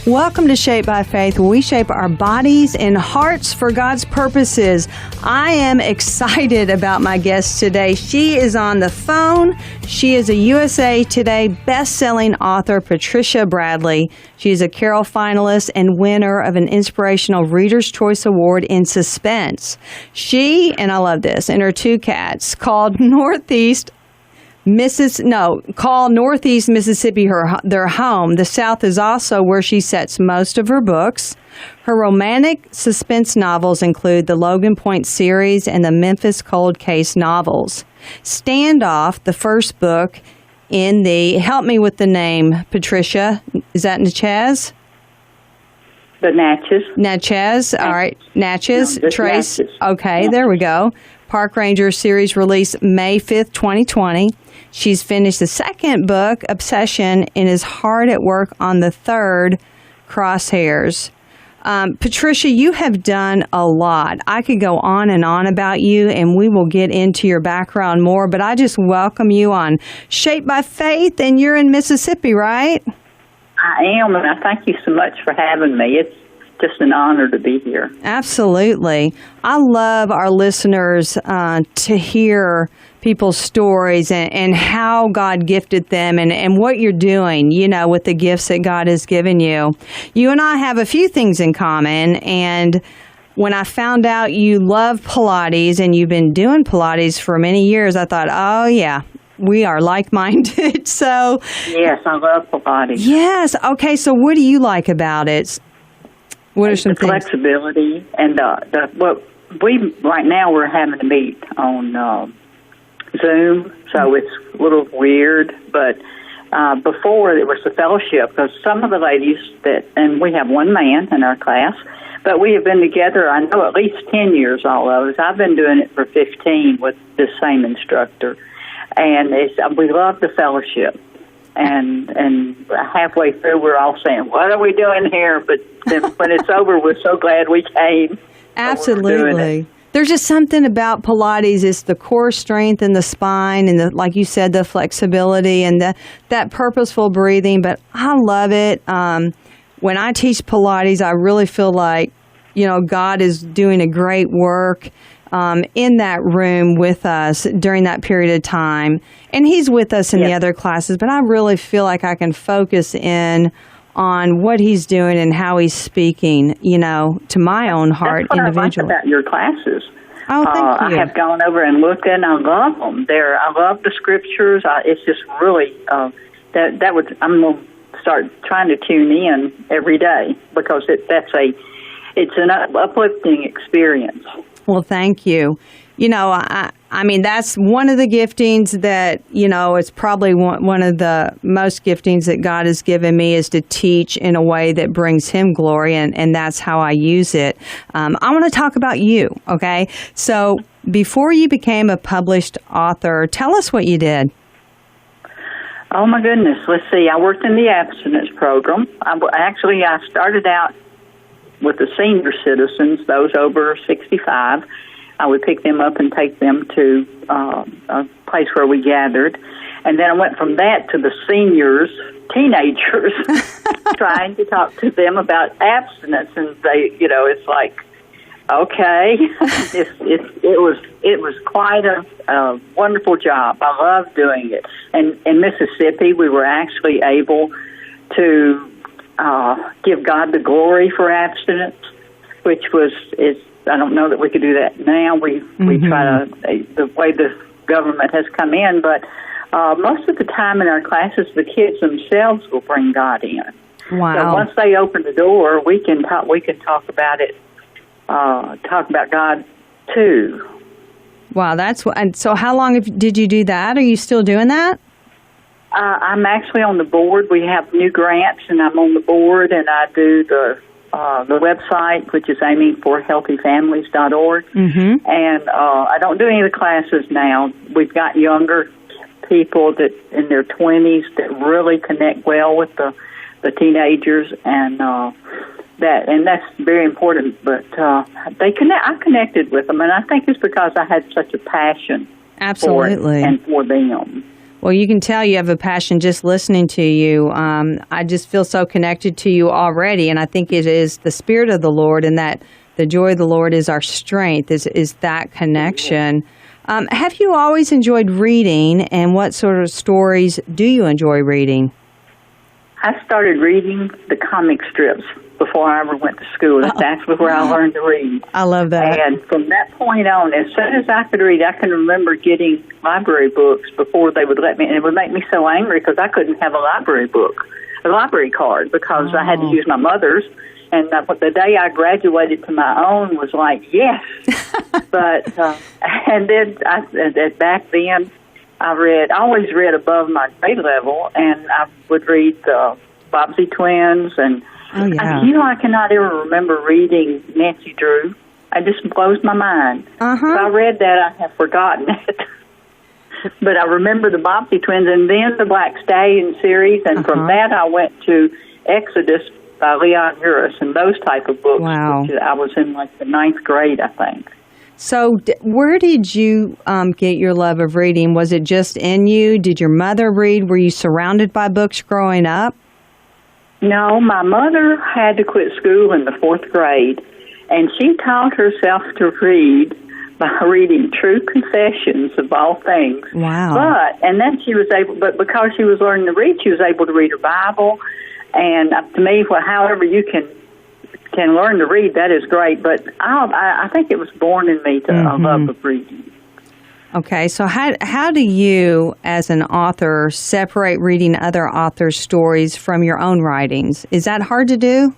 Welcome to Shaped by Faith, where we shape our bodies and hearts for God's purposes. I am excited about my guest today. She is on the phone. She is a USA Today best-selling author, Patricia Bradley. She is a Carol finalist and winner of an Inspirational Reader's Choice Award in Suspense. She, and I love this, and her two cats, called Northeast Mississippi their home. The South is also where she sets most of her books. Her romantic suspense novels include the Logan Point series and the Memphis Cold Case novels. Standoff, the first book in the, help me with the name, Patricia, is that Natchez? The Natchez. Natchez, all right. Natchez, No, Trace. Natchez. Okay, Yeah. there we go. Park Ranger series released May 5th, 2020. She's finished the second book, Obsession, and is hard at work on the third, Crosshairs. Patricia, you have done a lot. I could go on and on about you, and we will get into your background more, but I just welcome you on Shaped by Faith, and you're in Mississippi, right? I am, and I thank you so much for having me. It's just an honor to be here. Absolutely. I love our listeners to hear people's stories and how God gifted them and what you're doing, you know, with the gifts that God has given you. You and I have a few things in common, and when I found out you love Pilates and you've been doing Pilates for many years, I thought, oh, yeah, we are like-minded. So, yes, I love Pilates. Yes. Okay, so what do you like about it? What are some the things? flexibility and right now we're having to meet on Zoom, so it's a little weird. But before it was the fellowship, because some of the ladies and we have one man in our class, but we have been together, I know, at least 10 years, all of us. I've been doing it for 15 with the same instructor, and we love the fellowship. And halfway through, we're all saying, "What are we doing here?" But then when it's over, we're so glad we came. Absolutely. There's just something about Pilates. It's the core strength in the spine and, like you said, the flexibility and that purposeful breathing. But I love it. When I teach Pilates, I really feel like, you know, God is doing a great work in that room with us during that period of time. And He's with us in the other classes, but I really feel like I can focus in on what He's doing and how He's speaking, you know, to my own heart individually. That's what I like about your classes. Oh, thank you. I have gone over and looked and I love them. I love the scriptures. It's just really, I'm going to start trying to tune in every day because it's an uplifting experience. Well, thank you. You know, I mean, that's one of the giftings that, you know, it's probably one of the most giftings that God has given me is to teach in a way that brings Him glory, and that's how I use it. I want to talk about you, okay? So before you became a published author, tell us what you did. Oh, my goodness. Let's see. I worked in the abstinence program. I started out with the senior citizens, those over 65. I would pick them up and take them to a place where we gathered. And then I went from that to the seniors, teenagers, trying to talk to them about abstinence. And they, you know, it's like, okay. It was quite a wonderful job. I loved doing it. And in Mississippi, we were actually able to give God the glory for abstinence, which is I don't know that we could do that now. We try to, the way the government has come in, but most of the time in our classes, the kids themselves will bring God in. Wow! So once they open the door, we can talk about it, talk about God too. Wow, and so how long did you do that? Are you still doing that? I'm actually on the board. We have new grants, and I'm on the board, and I do the website, which is aimingforhealthyfamilies.org. Mm-hmm. And I don't do any of the classes now. We've got younger people that in their 20s that really connect well with the teenagers, and that's very important. But I connected with them, and I think it's because I had such a passion Absolutely. for it and for them. Well, you can tell you have a passion just listening to you. I just feel so connected to you already, and I think it is the Spirit of the Lord, and that the joy of the Lord is our strength, is that connection. Have you always enjoyed reading, and what sort of stories do you enjoy reading? I started reading the comic strips before I ever went to school. That's actually where I learned to read. I love that. And from that point on, as soon as I could read, I can remember getting library books before they would let me. And it would make me so angry because I couldn't have a library card, because I had to use my mother's. And the day I graduated to my own was like, yes. But and then back then, I always read above my grade level, and I would read the Bobbsey Twins, and I cannot ever remember reading Nancy Drew. It just blows my mind. If I read that, I have forgotten it. But I remember the Bobbsey Twins, and then the Black Stallion series, and from that I went to Exodus by Leon Uris and those type of books. Wow. Which I was in like the 9th grade, I think. So where did you get your love of reading? Was it just in you? Did your mother read? Were you surrounded by books growing up? No, my mother had to quit school in the 4th grade, and she taught herself to read by reading True Confessions of all things. Wow. And then she was able, but because she was learning to read, she was able to read her Bible. And to me, however you can learn to read, that is great. But I think it was born in me to a love of reading. Okay, so how do you, as an author, separate reading other authors' stories from your own writings? Is that hard to do?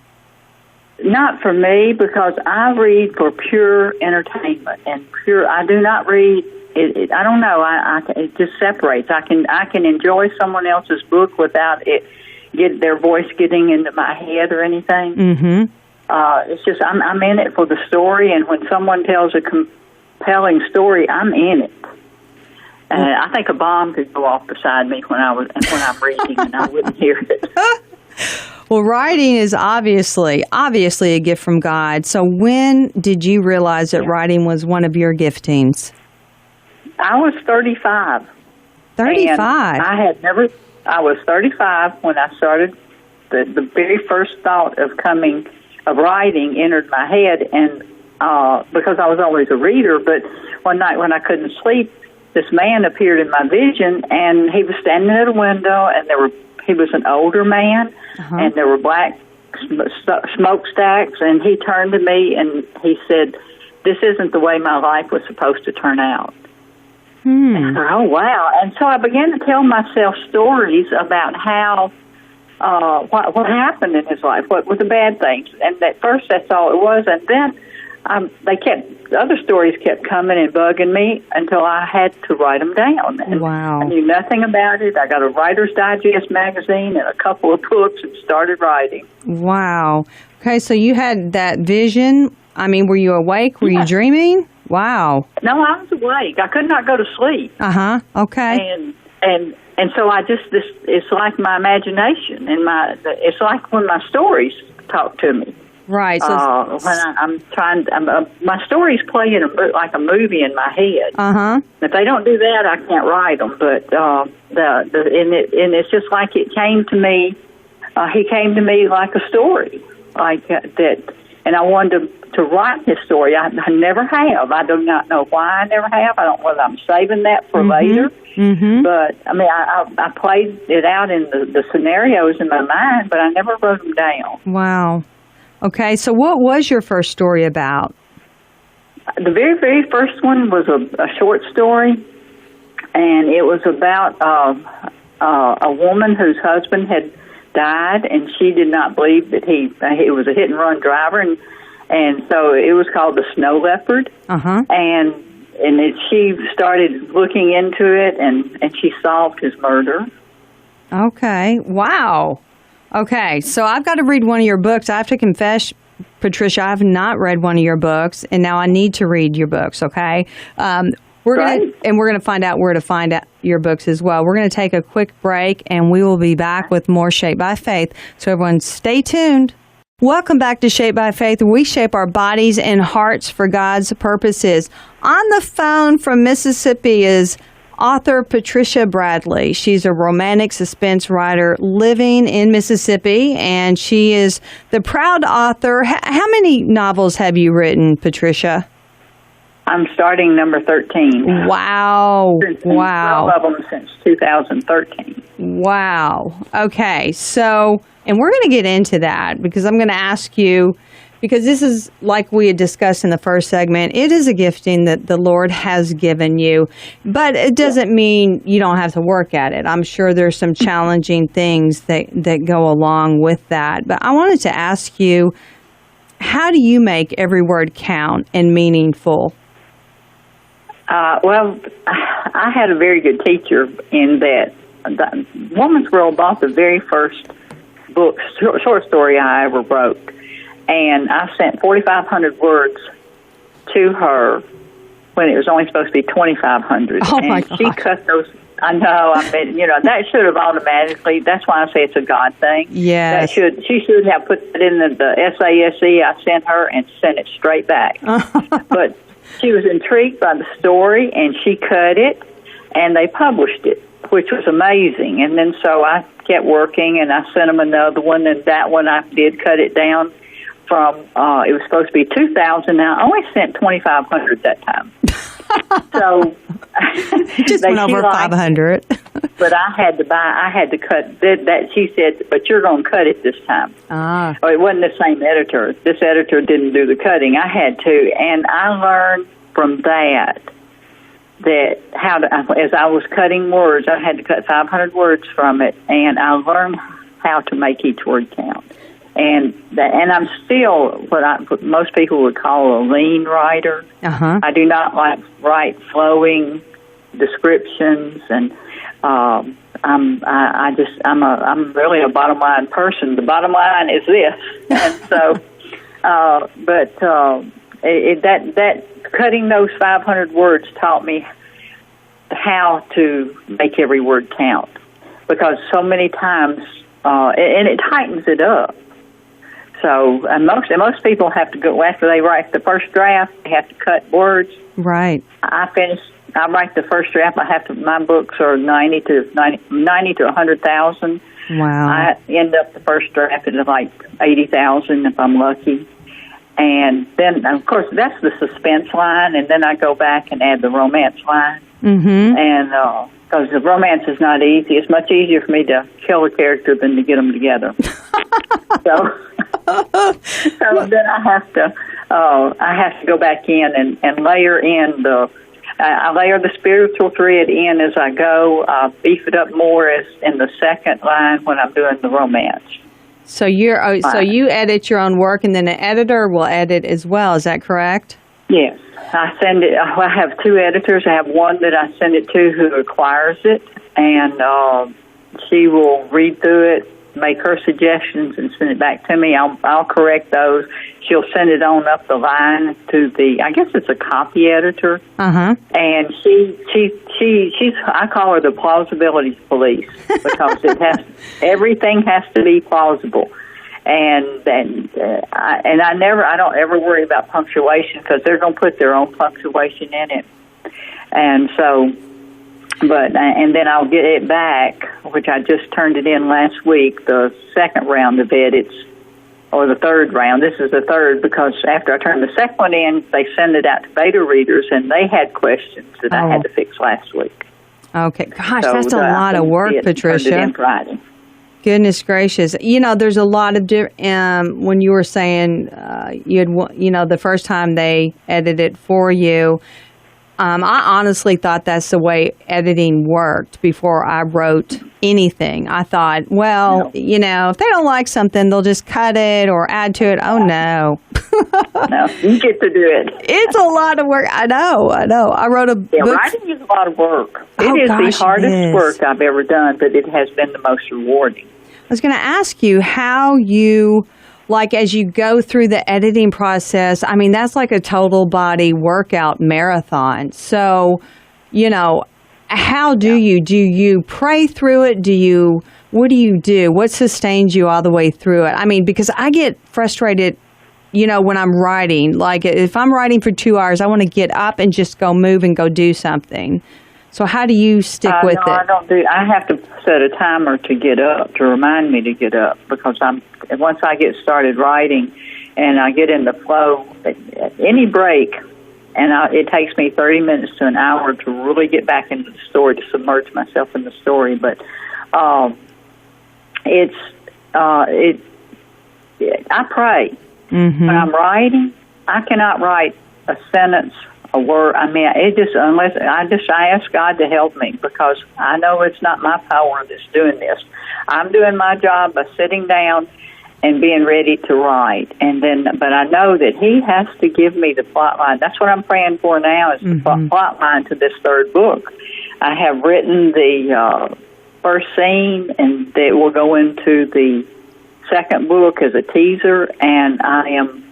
Not for me, because I read for pure entertainment and pure. I do not read. I don't know. It just separates. I can enjoy someone else's book without their voice getting into my head or anything. Mm-hmm. It's just I'm in it for the story, and when someone tells a compelling story, I'm in it. I think a bomb could go off beside me when I'm reading, and I wouldn't hear it. Well, writing is obviously a gift from God. So when did you realize that writing was one of your giftings? I was 35. 35? I was 35 when I started. The very first thought of writing entered my head, and because I was always a reader, but one night when I couldn't sleep, this man appeared in my vision, and he was standing at a window, and he was an older man, and there were black smokestacks, and he turned to me and he said, "This isn't the way my life was supposed to turn out." And I thought, oh, wow. And so I began to tell myself stories about how, what happened in his life, what were the bad things. And at first that's all it was. And then other stories kept coming and bugging me until I had to write them down. And wow. I knew nothing about it. I got a Writer's Digest magazine and a couple of books and started writing. Wow. Okay, so you had that vision. I mean, were you awake? Were you dreaming? Wow. No, I was awake. I could not go to sleep. Okay. And so it's like my imagination and it's like when my stories talk to me. Right. So when my stories play like a movie in my head. If they don't do that, I can't write them. But and it's just like it came to me. He came to me like a story, like that. And I wanted to write his story. I never have. I do not know why I never have. I don't know whether I'm saving that for later. But, I mean, I played it out in the scenarios in my mind, but I never wrote them down. Wow. Okay, so what was your first story about? The very, very first one was a short story, and it was about a woman whose husband had died, and she did not believe that he was a hit-and-run driver, and so it was called the Snow Leopard. And she started looking into it, and she solved his murder. Okay. Wow. Okay, so I've got to read one of your books. I have to confess, Patricia, I have not read one of your books, and now I need to read your books, okay? We're gonna find out where to find out your books as well. We're going to take a quick break, and we will be back with more Shaped by Faith. So everyone stay tuned. Welcome back to Shaped by Faith. We shape our bodies and hearts for God's purposes. On the phone from Mississippi is author Patricia Bradley. She's a romantic suspense writer living in Mississippi, and she is the proud author. How many novels have you written, Patricia? I'm starting number 13. Wow. 12 of them since 2013. Wow. Okay. So, and we're going to get into that because I'm going to ask you, because this is like we had discussed in the first segment, it is a gifting that the Lord has given you, but it doesn't mean you don't have to work at it. I'm sure there's some challenging things that go along with that. But I wanted to ask you, how do you make every word count and meaningful? Well, I had a very good teacher in that the Woman's World bought the very first book, short story I ever wrote. And I sent 4,500 words to her when it was only supposed to be 2,500. Oh, my God. And she cut those. I know. I mean, that should have automatically. That's why I say it's a God thing. Yes. She should have put it in the SASE I sent her and sent it straight back. But she was intrigued by the story, and she cut it, and they published it, which was amazing. And then so I kept working, and I sent them another one, and that one I did cut it down from, it was supposed to be 2,000. Now, I only sent 2,500 that time. So just went over 500. But I had to cut that. She said, but you're going to cut it this time. Oh, it wasn't the same editor. This editor didn't do the cutting. I had to. And I learned from that as I was cutting words, I had to cut 500 words from it, and I learned how to make each word count. And I'm still what most people would call a lean writer. Uh-huh. I do not write flowing descriptions, and I'm really a bottom line person. The bottom line is this, and so, that cutting those 500 words taught me how to make every word count, because so many times, and it tightens it up. So most people have to go after they write the first draft. They have to cut words. Right. I write the first draft. My books are 90 to 100,000. Wow. I end up the first draft at like 80,000 if I'm lucky. And then, of course, that's the suspense line, and then I go back and add the romance line. Mm-hmm. And because the romance is not easy, it's much easier for me to kill a character than to get them together. So then I have to go back in and layer in I layer the spiritual thread in as I go, beef it up more as in the second line when I'm doing the romance. So you edit your own work, and then an editor will edit as well. Is that correct? Yes. I send it. I have two editors. I have one that I send it to who acquires it, and she will read through it, make her suggestions, and send it back to me. I'll correct those. She'll send it on up the line to I guess it's a copy editor. Uh-huh. And she's I call her the plausibility police, because everything has to be plausible. And I don't ever worry about punctuation, because they're going to put their own punctuation in it. And so, and then I'll get it back, which I just turned it in last week, the second round of edits, or the third round. This is the third, because after I turned the second one in, they send it out to beta readers, and they had questions that I had to fix last week. Okay. Gosh, so that's a lot of work, Patricia. Turned it in Friday. Goodness gracious. There's a lot of when you were saying the first time they edited it for you, I honestly thought that's the way editing worked before I wrote anything. I thought, if they don't like something, they'll just cut it or add to it. Oh, no. No, you get to do it. It's a lot of work. I know. I wrote a book. Writing is a lot of work. It is the hardest work I've ever done, but it has been the most rewarding. I was going to ask you how you, as you go through the editing process, I mean, that's like a total body workout marathon. So, how do you pray through it? What do you do? What sustains you all the way through it? I mean, because I get frustrated, when I'm writing. Like, if I'm writing for 2 hours, I want to get up and just go move and go do something. So how do you stick with no, it? I don't do. I have to set a timer to get up, to remind me to get up, because once I get started writing and I get in the flow, any break, and it takes me 30 minutes to an hour to really get back into the story, to submerge myself in the story. But I pray. Mm-hmm. When I'm writing, I cannot write a sentence, a word. I mean, I ask God to help me, because I know it's not my power that's doing this. I'm doing my job by sitting down and being ready to write, but I know that He has to give me the plot line. That's what I'm praying for now, is the plot line to this third book. I have written the first scene, and it will go into the second book as a teaser, and I am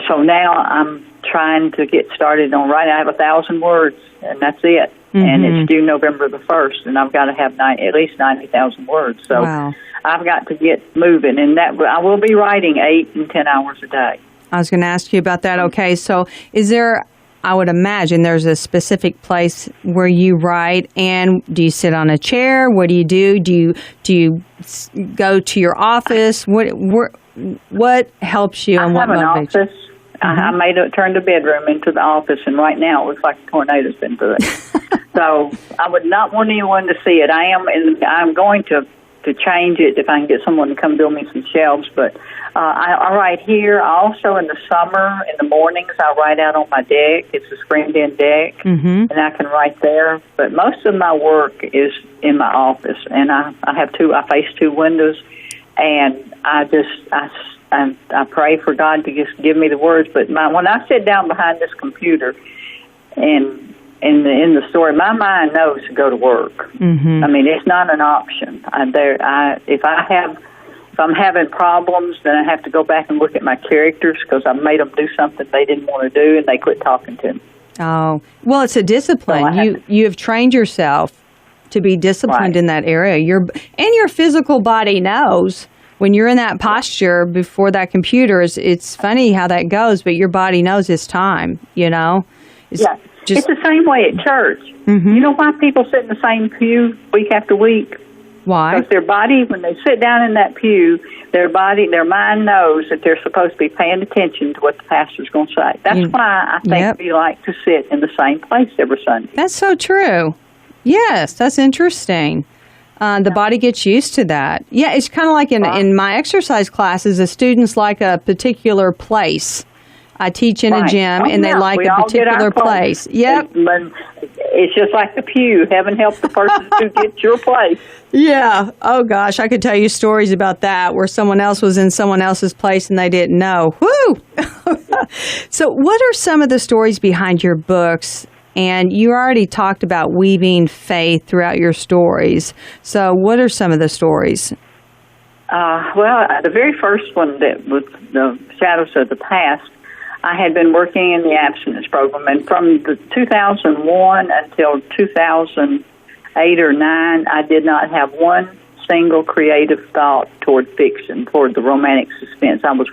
so now I'm trying to get started on writing. I have 1,000 words, and that's it. Mm-hmm. And it's due November the 1st, and I've got to have at least 90,000 words. So wow. I've got to get moving, and that I will be writing 8 and 10 hours a day. I was going to ask you about that. Okay, so is there, I would imagine there's a specific place where you write, and do you sit on a chair? What do you do? Do you go to your office? What helps you? And what motivates you? Office. Mm-hmm. I turned the bedroom into the office, and right now it looks like a tornado's been through it. So I would not want anyone to see it. I'm going to change it if I can get someone to come build me some shelves. But I write here. Also in the summer, in the mornings, I write out on my deck. It's a screened-in deck, and I can write there. But most of my work is in my office, and I face 2 windows, and I pray for God to just give me the words. But when I sit down behind this computer and in the story, my mind knows to go to work. Mm-hmm. I mean, it's not an option. If I'm having problems, then I have to go back and look at my characters, because I made them do something they didn't want to do, and they quit talking to me. Oh, well, it's a discipline. So you have trained yourself to be disciplined in that area. Your physical body knows. When you're in that posture before that computer, it's funny how that goes, but your body knows it's time, you know? It's the same way at church. Mm-hmm. You know why people sit in the same pew week after week? Why? Because their body, when they sit down in that pew, their mind knows that they're supposed to be paying attention to what the pastor's going to say. That's why I think we like to sit in the same place every Sunday. That's so true. Yes, that's interesting. The body gets used to that. Yeah, it's kind of like in my exercise classes, the students like a particular place. I teach in a gym, and they like a particular place. Yep. It's just like the pew. Heaven help the person who gets your place. Yeah. Oh, gosh, I could tell you stories about that, where someone else was in someone else's place and they didn't know. Woo! So what are some of the stories behind your books? And you already talked about weaving faith throughout your stories. So what are some of the stories? The very first one, that was The Shadows of the Past, I had been working in the abstinence program. And from 2001 until 2008 or 9, I did not have one single creative thought toward fiction, toward the romantic suspense. I was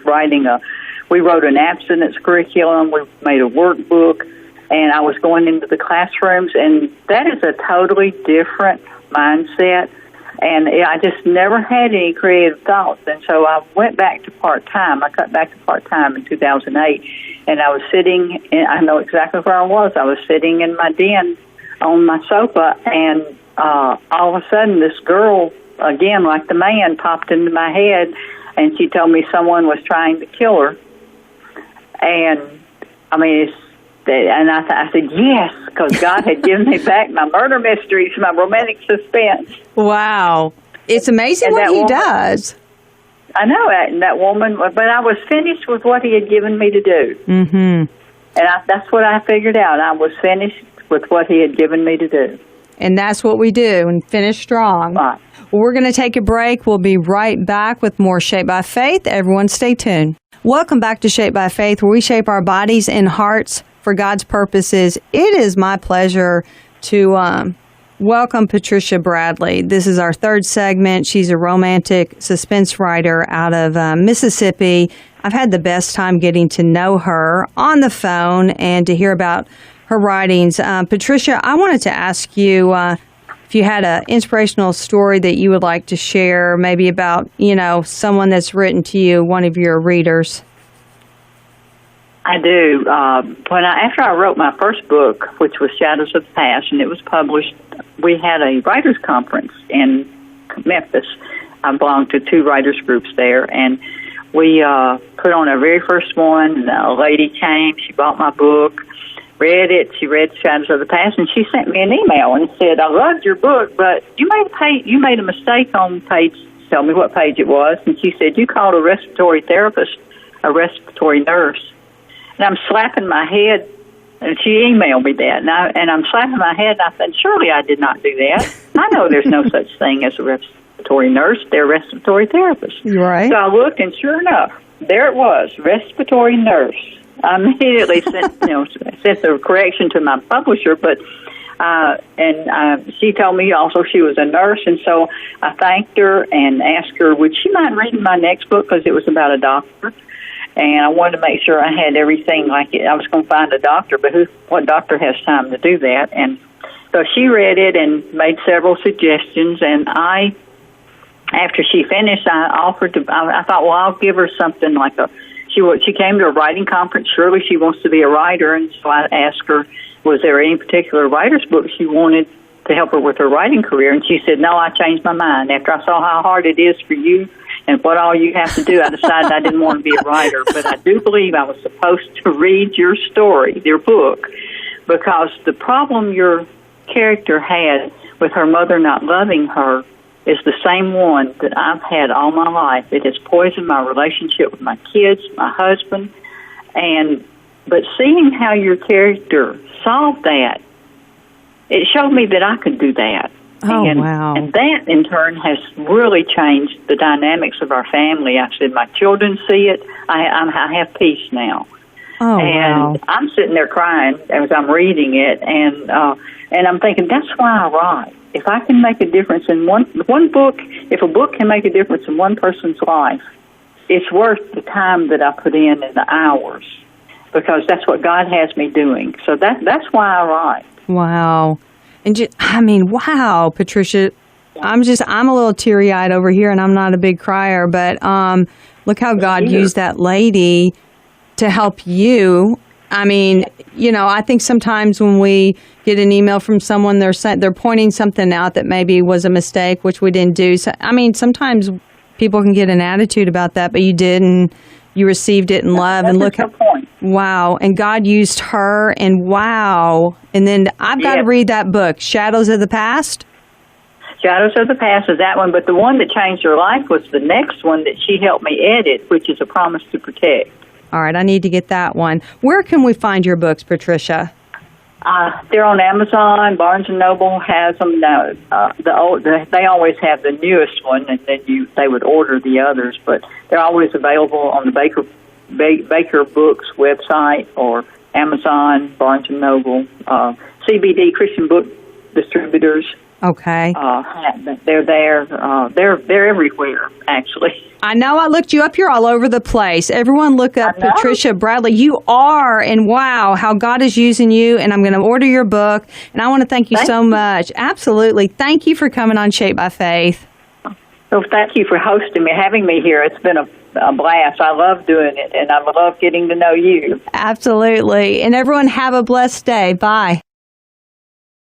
we wrote an abstinence curriculum. We made a workbook. And I was going into the classrooms, and that is a totally different mindset. And I just never had any creative thoughts. And so I went back to part-time. I cut back to part-time in 2008. And I was sitting, I know exactly where I was. I was sitting in my den on my sofa, and all of a sudden this girl, again, like the man, popped into my head, and she told me someone was trying to kill her. And, I mean, I said, yes, because God had given me back my murder mysteries, my romantic suspense. Wow. It's amazing what He does. I know, that woman, but I was finished with what He had given me to do. Mm-hmm. And that's what I figured out. I was finished with what He had given me to do. And that's what we do, and finish strong. Right. Well, we're going to take a break. We'll be right back with more Shaped by Faith. Everyone stay tuned. Welcome back to Shaped by Faith, where we shape our bodies and hearts for God's purposes. It is my pleasure to welcome Patricia Bradley. This is our third segment. She's a romantic suspense writer out of Mississippi. I've had the best time getting to know her on the phone and to hear about her writings. Patricia, I wanted to ask you if you had an inspirational story that you would like to share, maybe about, someone that's written to you, one of your readers. I do. After I wrote my first book, which was Shadows of the Past, and it was published, we had a writers' conference in Memphis. I belonged to 2 writers' groups there, and we put on our very first one. And a lady came. She bought my book, read it. She read Shadows of the Past, and she sent me an email and said, "I loved your book, but you made a mistake on page. Tell me what page it was." And she said, "You called a respiratory therapist a respiratory nurse." And I'm slapping my head, and she emailed me that, and I'm slapping my head, and I said, "Surely I did not do that. I know there's no such thing as a respiratory nurse. They're respiratory therapists." Right. So I looked, and sure enough, there it was, respiratory nurse. I immediately sent the correction to my publisher, but she told me also she was a nurse, and so I thanked her and asked her, would she mind reading my next book, because it was about a doctor. And I wanted to make sure I had everything like it. I was going to find a doctor, but what doctor has time to do that? And so she read it and made several suggestions. And after she finished, I thought, well, I'll give her something like she came to a writing conference. Surely she wants to be a writer. And so I asked her, was there any particular writer's book she wanted to help her with her writing career? And she said, no, I changed my mind. After I saw how hard it is for you and what all you have to do, I decided I didn't want to be a writer. But I do believe I was supposed to read your story, your book, because the problem your character had with her mother not loving her is the same one that I've had all my life. It has poisoned my relationship with my kids, my husband, but seeing how your character solved that, it showed me that I could do that. Oh, wow. And that, in turn, has really changed the dynamics of our family. I said, my children see it. I have peace now. Oh, and wow. I'm sitting there crying as I'm reading it, and I'm thinking, that's why I write. If I can make a difference in one book, if a book can make a difference in one person's life, it's worth the time that I put in and the hours, because that's what God has me doing. So that's why I write. Wow. And wow, Patricia, I'm a little teary-eyed over here, and I'm not a big crier, but look how God used that lady to help you. I think sometimes when we get an email from someone, they're pointing something out that maybe was a mistake, which we didn't do. So, sometimes people can get an attitude about that, but you did, and you received it in love. And look, wow! And God used her, and wow! And then I've got to read that book, Shadows of the Past. Shadows of the Past is that one, but the one that changed her life was the next one that she helped me edit, which is A Promise to Protect. All right, I need to get that one. Where can we find your books, Patricia? They're on Amazon. Barnes & Noble has them. They always have the newest one, and then they would order the others. But they're always available on the Baker Books website, or Amazon, Barnes & Noble, CBD, Christian Book Distributors. Okay. They're there. They're everywhere, actually. I know. I looked you up. You're all over the place. Everyone look up Patricia Bradley. You are, and wow, how God is using you. And I'm going to order your book. And I want to thank you so much. Absolutely. Thank you for coming on Shaped by Faith. So thank you for having me here. It's been a blast. I love doing it, and I love getting to know you. Absolutely. And everyone have a blessed day. Bye.